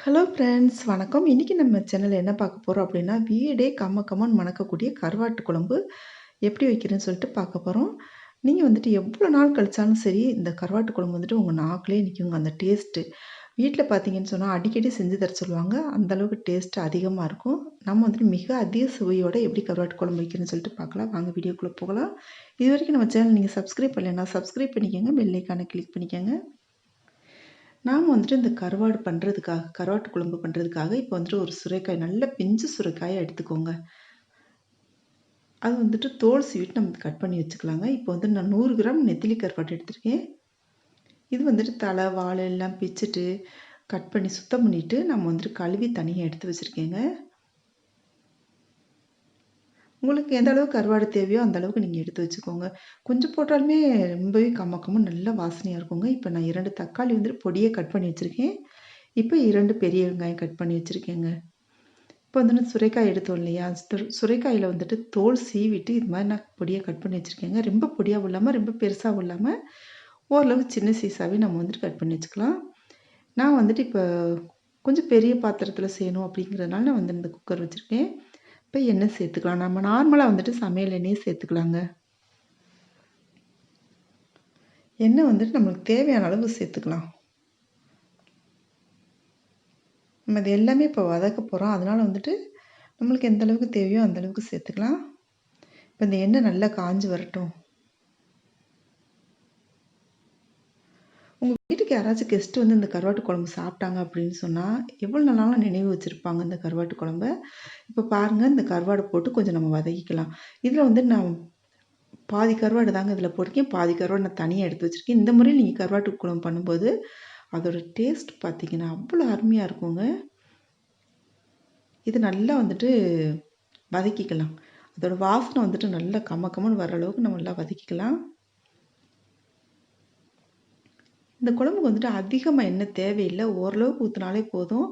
Hello friends வணக்கம். இன்னைக்கு நம்ம சேனல்ல என்ன பார்க்க போறோம் அப்படின்னா, வீடே கம்ம கம்மன்னு மணக்கக்கூடிய கருவாட்டு குழம்பு எப்படி வைக்கிறேன்னு சொல்லிட்டு பார்க்க போறோம். நீங்க வந்துட்டு எவ்வளோ நாள் கழிச்சாலும் சரி, இந்த கருவாட்டு குழம்பு வந்துட்டு உங்க நாக்கிலே நிக்குங்க அந்த டேஸ்ட்டு. வீட்ல பார்த்தீங்கன்னு சொன்னா, அடிக்கடி செஞ்சு தர சொல்லுவாங்க. அந்த அளவுக்கு டேஸ்ட் அதிகமா இருக்கும். நம்ம வந்துட்டு மிக அதிக சுவையோட எப்படி கருவாட்டு குழம்பு வைக்கிறேன்னு சொல்லிட்டு பார்க்கலாம். வாங்க வீடியோக்குள்ள போகலாம். இதுவரைக்கும் நம்ம சேனல் நீங்க சப்ஸ்கிரைப் பண்ணலைன்னா சப்ஸ்கிரைப் பண்ணிக்கங்க. பெல் ஐகானை கிளிக் பண்ணிக்கங்க. நாம வந்துட்டு இந்த கருவாட்டு குழம்பு பண்ணுறதுக்காக இப்போ வந்துட்டு ஒரு சுரைக்காய் நல்ல பிஞ்சு சுரைக்காயை எடுத்துக்கோங்க. அது வந்துட்டு தோல் சீவிட்டு நம்ம கட் பண்ணி வச்சுக்கலாங்க. இப்போ வந்து நான் 100 கிராம் நெத்திலி கருவாட்டு எடுத்திருக்கேன். இது வந்துட்டு தலை, வால் எல்லாம் பிச்சுட்டு கட் பண்ணி சுத்தம் பண்ணிட்டு நம்ம வந்துட்டு கழுவி தனியாக எடுத்து வச்சுருக்கேங்க. உங்களுக்கு எந்த அளவுக்கு கருவாடு தேவையோ அந்த அளவுக்கு நீங்கள் எடுத்து வச்சுக்கோங்க. கொஞ்சம் போட்டாலுமே ரொம்பவே கம்ம நல்ல வாசனையாக இருக்குங்க. இப்போ நான் 2 தக்காளி வந்துட்டு பொடியாக கட் பண்ணி வச்சுருக்கேன். இப்போ 2 பெரிய வெங்காயம் கட் பண்ணி வச்சுருக்கேங்க. இப்போ வந்துட்டு சுரைக்காய் எடுத்தோம் இல்லையா? சுரைக்காயில வந்துட்டு தோல் சீவிட்டு இது மாதிரி நான் பொடியாக கட் பண்ணி வச்சுருக்கேங்க. ரொம்ப பொடியாகவும் இல்லாமல் ரொம்ப பெருசாகவும் இல்லாமல் ஓரளவுக்கு சின்ன சைஸாகவே நம்ம வந்துட்டு கட் பண்ணி வச்சுக்கலாம். நான் வந்துட்டு இப்போ கொஞ்சம் பெரிய பாத்திரத்தில் செய்யணும் அப்படிங்கிறதுனால நான் வந்து இந்த குக்கர் வச்சுருக்கேன். இப்போ எண்ணெய் சேர்த்துக்கலாம். நம்ம நார்மலாக வந்துட்டு சமையல் எண்ணெயே சேர்த்துக்கலாங்க. எண்ணெய் வந்துட்டு நம்மளுக்கு தேவையான அளவு சேர்த்துக்கலாம். நம்ம இது எல்லாமே இப்போ வதக்க போகிறோம். அதனால் வந்துட்டு நம்மளுக்கு எந்த அளவுக்கு தேவையோ அந்த அளவுக்கு சேர்த்துக்கலாம். இப்போ இந்த எண்ணெய் நல்லா காஞ்சு வரட்டும். உங்கள் வீட்டுக்கு யாராச்சும் கெஸ்ட் வந்து இந்த கருவாட்டு குழம்பு சாப்பிட்டாங்க அப்படின்னு சொன்னால் எவ்வளோ நாளாலும் நினைவு வச்சுருப்பாங்க இந்த கருவாட்டு குழம்ப. இப்போ பாருங்கள், இந்த கருவாடு போட்டு கொஞ்சம் நம்ம வதக்கிக்கலாம். இதில் வந்து நான் பாதி கருவாடு தாங்க இதில் போட்டிருக்கேன். பாதி கருவாடு நான் தனியாக எடுத்து வச்சுருக்கேன். இந்த முறை நீங்கள் கருவாட்டு குழம்பு பண்ணும்போது அதோட டேஸ்ட் பார்த்தீங்கன்னா அவ்வளோ அருமையாக இருக்குங்க. இது நல்லா வந்துட்டு வதக்கிக்கலாம். அதோட வாசனை வந்துட்டு நல்லா கம்மன்னு வர அளவுக்கு நம்ம நல்லா வதக்கிக்கலாம். இந்த குழம்புக்கு வந்துட்டு அதிகமாக எண்ணெய் தேவையில்லை. ஓரளவுக்கு ஊற்றினாலே போதும்.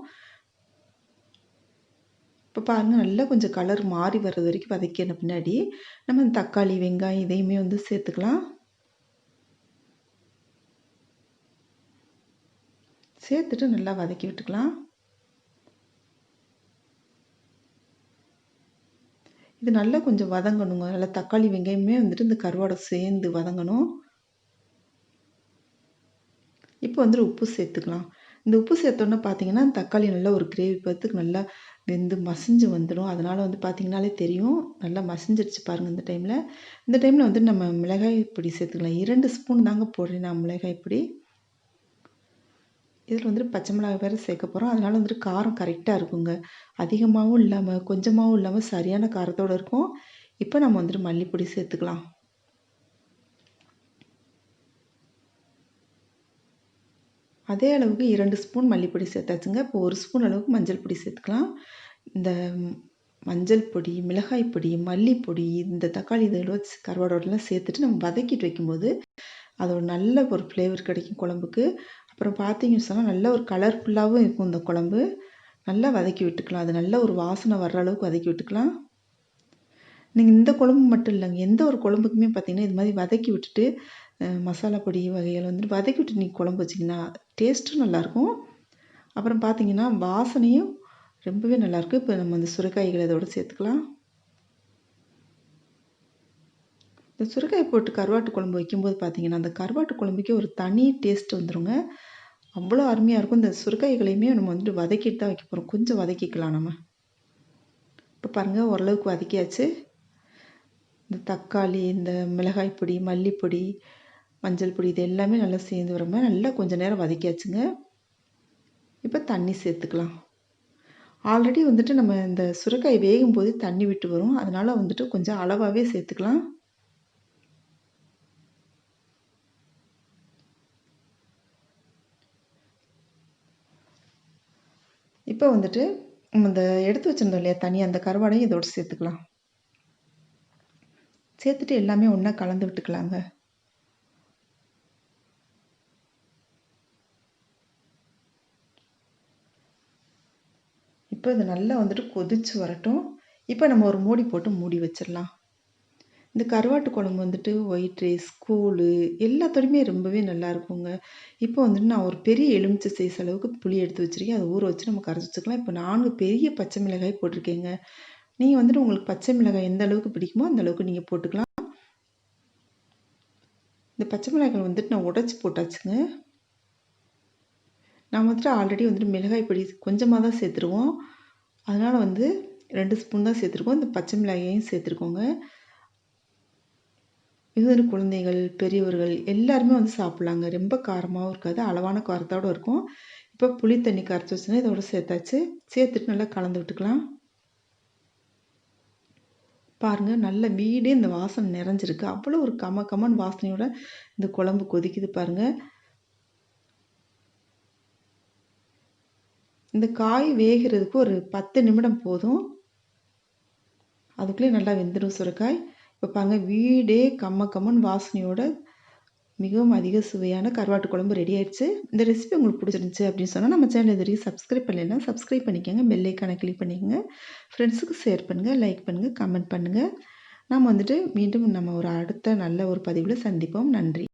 இப்போ பாருங்கள், நல்லா கொஞ்சம் கலர் மாறி வர்றது வரைக்கும் வதக்கின பின்னாடி நம்ம இந்த தக்காளி, வெங்காயம் இதையுமே வந்து சேர்த்துக்கலாம். சேர்த்துட்டு நல்லா வதக்கி விட்டுக்கலாம். இது நல்லா கொஞ்சம் வதங்கணுங்க. நல்லா தக்காளி, வெங்காயமே வந்துட்டு இந்த கருவாடை சேர்ந்து வதங்கணும். இப்போ வந்துட்டு உப்பு சேர்த்துக்கலாம். இந்த உப்பு சேர்த்தோன்னே பார்த்தீங்கன்னா, தக்காளி நல்லா ஒரு கிரேவி பதத்துக்கு நல்லா வெந்து மசிஞ்சு வந்துடும். அதனால் வந்து பார்த்தீங்கன்னாலே தெரியும். நல்லா மசிஞ்சிடுச்சு பாருங்கள் இந்த டைமில். இந்த டைமில் வந்து நம்ம மிளகாய் பொடி சேர்த்துக்கலாம். 2 ஸ்பூன் தாங்க போடுறேன் நான் மிளகாய் பொடி. இதில் வந்துட்டு பச்சை மிளகாய் வேறு சேர்க்க போகிறோம். அதனால் வந்துட்டு காரம் கரெக்டாக இருக்குங்க. அதிகமாகவும் இல்லாமல் கொஞ்சமாகவும் இல்லாமல் சரியான காரத்தோடு இருக்கும். இப்போ நம்ம வந்துட்டு மல்லிப்பொடி சேர்த்துக்கலாம். அதே அளவுக்கு 2 ஸ்பூன் மல்லிப்பொடி சேர்த்தாச்சுங்க. இப்போ 1 ஸ்பூன் அளவுக்கு மஞ்சள் பொடி சேர்த்துக்கலாம். இந்த மஞ்சள் பொடி, மிளகாய் பொடி, மல்லிப்பொடி, இந்த தக்காளி இதோட கருவாடோடலாம் சேர்த்துட்டு நம்ம வதக்கிட்டு வைக்கும்போது அதோட நல்ல ஒரு ஃப்ளேவர் கிடைக்கும் குழம்புக்கு. அப்புறம் பார்த்தீங்கன்னு சொன்னால் நல்ல ஒரு கலர்ஃபுல்லாகவும் இருக்கும் இந்த குழம்பு. நல்லா வதக்கி விட்டுக்கலாம். அது நல்ல ஒரு வாசனை வர்ற அளவுக்கு வதக்கி விட்டுக்கலாம். நீங்கள் இந்த குழம்பு மட்டும் இல்லைங்க, எந்த ஒரு குழம்புக்குமே பார்த்தீங்கன்னா இது மாதிரி வதக்கி விட்டுட்டு மசாலா பொடி வகைகள் வந்துட்டு வதக்கி விட்டு நீங்கள் குழம்பு வச்சிங்கன்னா டேஸ்ட்டும் நல்லாயிருக்கும். அப்புறம் பார்த்தீங்கன்னா வாசனையும் ரொம்பவே நல்லாயிருக்கும். இப்போ நம்ம அந்த சுரைக்காய்களை இதோட சேர்த்துக்கலாம். இந்த சுரைக்காய் போட்டு கருவாட்டு குழம்பு வைக்கும்போது பார்த்தீங்கன்னா அந்த கருவாட்டு குழம்புக்கே ஒரு தனி டேஸ்ட் வந்துடுங்க. அவ்வளோ அருமையாக இருக்கும். இந்த சுரைக்காய்களையுமே நம்ம வந்துட்டு வதக்கிட்டு தான் வைக்க போகிறோம். கொஞ்சம் வதக்கிக்கலாம் நம்ம. இப்போ பாருங்கள், ஓரளவுக்கு வதக்கியாச்சு. இந்த தக்காளி, இந்த மிளகாய் பொடி, மல்லிப்பொடி, மஞ்சள் பொடி இது எல்லாமே நல்லா சேர்ந்து வர மாதிரி நல்லா கொஞ்சம் நேரம் வதக்கியாச்சுங்க. இப்போ தண்ணி சேர்த்துக்கலாம். ஆல்ரெடி வந்துட்டு நம்ம இந்த சுரைக்காய் வேகும்போது தண்ணி விட்டு வரும். அதனால் வந்துட்டு கொஞ்சம் அளவாகவே சேர்த்துக்கலாம். இப்போ வந்துட்டு நம்ம இந்த எடுத்து வச்சுருந்தோம் இல்லையா தண்ணி, அந்த கருவாடையும் இதோடு சேர்த்துக்கலாம். சேர்த்துட்டு எல்லாமே ஒன்றா கலந்து விட்டுக்கலாங்க. இப்போ இது நல்லா வந்துட்டு கொதிச்சு வரட்டும். இப்போ நம்ம ஒரு மூடி போட்டு மூடி வச்சிடலாம். இந்த கருவாட்டு குழம்பு வந்துட்டு ஒயிட் ரைஸ், கூழு எல்லாத்தோடையுமே ரொம்பவே நல்லாயிருக்குங்க. இப்போ வந்துட்டு நான் ஒரு பெரிய எலுமிச்சை சைஸ் அளவுக்கு புளி எடுத்து வச்சிருக்கேன். அத ஊற வச்சு நம்ம கரைச்சு வச்சுக்கலாம். இப்போ 4 பெரிய பச்சை மிளகாய் போட்டிருக்கேங்க. நீங்க வந்துட்டு உங்களுக்கு பச்சை மிளகாய் எந்த அளவுக்கு பிடிக்குமோ அந்த அளவுக்கு நீங்க போட்டுக்கலாம். இந்த பச்சை மிளகாய் வந்துட்டு நான் உடைச்சு போட்டாச்சுங்க. நான் வந்துட்டு ஆல்ரெடி வந்துட்டு மிளகாய் பொடி கொஞ்சமாக தான் சேர்த்துருவோம். அதனால வந்து 2 ஸ்பூன் தான் சேர்த்துருக்கோம். இந்த பச்சை மிளகாயையும் சேர்த்துருக்கோங்க. இது வந்து குழந்தைகள், பெரியவர்கள் எல்லாருமே வந்து சாப்பிட்லாங்க. ரொம்ப காரமாவும் இருக்காது. அளவான காரத்தோட இருக்கும். இப்போ புளி தண்ணி கரைச்சி வச்சுன்னா இதோட சேர்த்தாச்சு. சேர்த்துட்டு நல்லா கலந்து விட்டுக்கலாம். பாருங்க நல்ல வீடே இந்த வாசனை நிறைஞ்சிருக்கு. அவ்வளோ ஒரு கம கமன்னு வாசனையோட இந்த குழம்பு கொதிக்குது பாருங்க. இந்த காய் வேகிறதுக்கு ஒரு 10 நிமிடம் போதும். அதுக்குள்ளே நல்லா வெந்துடும் சுரைக்காய். இப்போ பாருங்க வீடே கம்ம கம்மன் வாசனையோட மிகவும் அதிக சுவையான கருவாட்டு குழம்பு ரெடி ஆயிடுச்சு. இந்த ரெசிபி உங்களுக்கு பிடிச்சிருந்துச்சு அப்படின்னு சொன்னால் நம்ம சேனல் இது வரைக்கும் சப்ஸ்கிரைப் பண்ணலைன்னா சப்ஸ்கிரைப் பண்ணிக்கோங்க. பெல் ஐக்கானை கிளிக் பண்ணிக்கோங்க. ஃப்ரெண்ட்ஸுக்கு ஷேர் பண்ணுங்கள், லைக் பண்ணுங்கள், கமெண்ட் பண்ணுங்கள். நம்ம வந்துட்டு மீண்டும் நம்ம ஒரு அடுத்த நல்ல ஒரு பதிவில் சந்திப்போம். நன்றி.